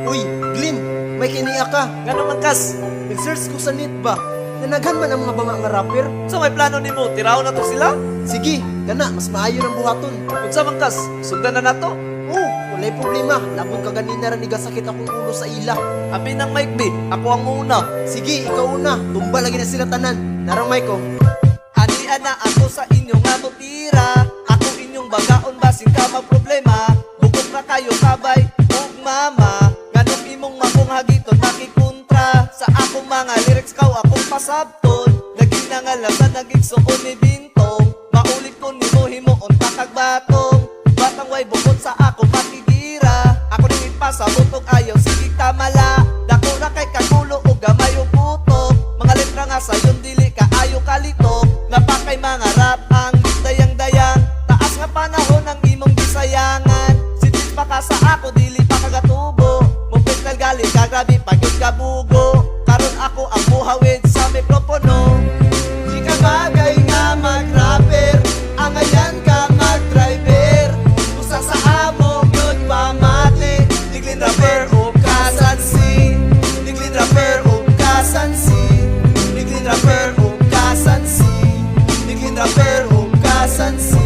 Uy, Glenn, may kiniya ka. Nga naman kas, Nag-search ko sa net ba? Nanaghan man ang mga banga nga rapper. so may plano nimo tiraw na to sila? Sige, kana, mas maayo ng buhaton. Unsa man kas, sugdan na nato. Oo, walay problema. Labon ka ganina rin nigasakit akong ulo sa ila. Abi ng Mike B, ako ang una. Sige, ikaw una. Tumba lagi na sila tanan. Narang Mike oh. Hanian na ako sa inyo nga mutira. Ako inyong bagaon basin ka magproblema. Bukod na kayo kabay, ug mama. Ganong imong makong hagiton makikontra. Sa akong mga lyrics kaw akong pasabton. Naging nangalasan, naging suon ni Bintong. Maulit ko ni mo himuon takag batong. Batang way bukod sa ako pakigira. Ako ning ipasabot og ayaw sige tamala. Dako ra kay kagulo og gamay og putok. Mga letra nga sayon dili ka ayo kalitok. Nga pa kay mga rap ang dayang-dayang. Taas nga panahon ang imong gisayangan. Sitis pa ka sa ako dili pa kagatubo. Mong galing ka grabe pagyud ka bugo. Karon ako ang muhawid sa mikropono. Di ka bagay nga mag-rapper. Angayan ka mag-driver. Usa sa amo yun pamati. Diglin rapper o kasansi. Diglin rapper o kasansi. Diglin rapper o kasansi. Diglin rapper o kasansi.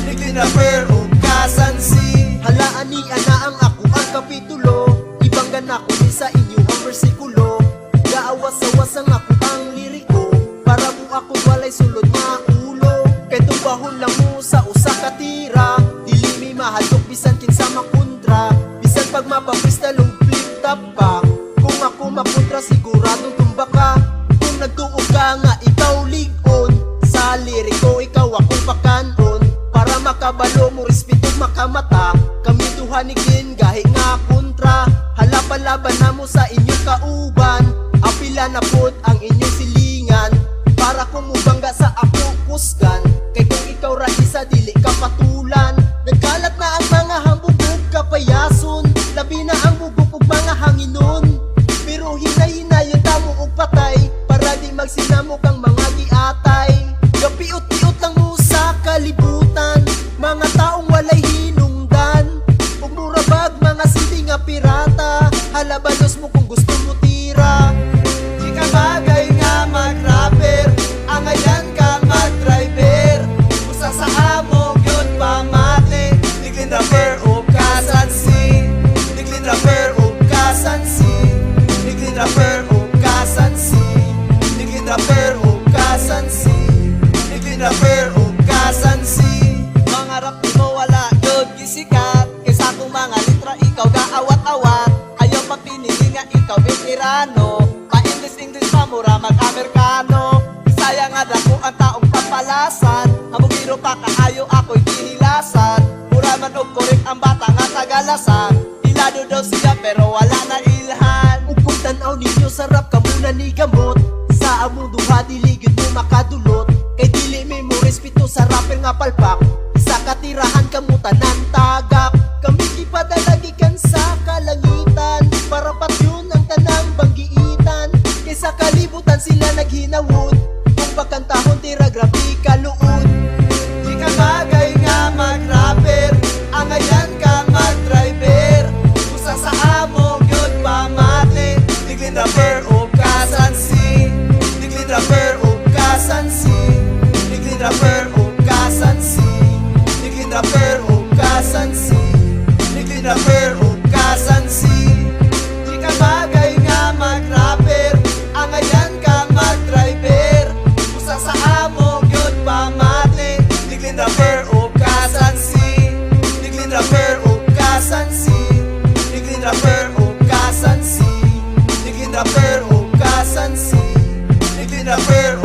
Diglin rapper o kasansi. Halaan ni ana ang ako ang kapitulo. Ibanggan ako ni sa inyo ang versikulo. Gaawas-awas ang ako ang liriko. Para mo ako walay sulod maulo. Kay tumbahon lang mo sa usa ka tira. Dili mi mahadlok bisan kinsa makontra. Bisan pag mapapristal og flip top pa. Kung ako makontra siguradong tumba ka. Kung nagtuo ka nga ikaw ligon. Sa liriko ikaw akong pakanon. Para makabalo mo respeto makamata. Kami duha ni Glenn gahi nga kontra. Halapalaban na mo sa inyong kauban. Apila na pod ang inyong silingan. Para kung mubangga sa ako kusgan. Kay kung ikaw ra isa dili ka patulan. Nagkalat na ang mga hambugog kapayason. Labi na ang bugog ug mga hanginon. Pero hinay-hinayon tamo og patay. Para di magsinamok ang mga giatay. Gapiot-piot lang mo sa kalibutan. Mga taong walay hinungdan. Ug murabag mga sindi nga pirata. Halabalos mo kung gusto mo tira. Di ka bagay nga mag-rapper. Angayan ka mag-driver. Usa sa amo yun pamati. Diglin rapper o kasansi. Diglin rapper o kasansi. Diglin rapper o kasansi. Diglin rapper o kasansi. Diglin rapper o kasansi. Mga rap di mo wala yun gisikat. Kaysa kung mga litra ikaw gaawat-awat. Ayaw pa pinili nga ikaw veterano. Pa-English pa mura mag-Amerikano. Bisaya nga dako ang taong tapalasan. Among biro pa kaayo ako'y gihilasan. Mura man og korek ang bata nga tagalasan. Ilado daw siya pero wala na ilhan. Ug kung tan-aw ninyo sarap ka muna ni gamot. Sa among duha dili gyud mo makadulot. Kay dili mi mo respeto sa rapper nga palpak. Isa ka tirahan ka mo tanan tagak. Kami gipadalagikan sa kalangitan. Para patyon ang tanang banggiitan. Kaysa kalibutan sila naghinawod. Kung pakantahon tira grabe kaluod. Di ka bagay nga mag-rapper. Angayan ka mag-driver. Usa sa amo yun pamati. Diglin rapper o kasansi. Diglin rapper o kasansi. Diglin rapper o kasansi. Diglin rapper o kasansi. Diglin rapper o kasansi. Di ka bagay nga mag-rapper. Angayan ka mag-driver. Usa sa amo yun pamati. Diglin rapper o kasansi. Diglin rapper o kasansi. Diglin rapper o kasansi. Diglin rapper o kasansi. Diglin rapper o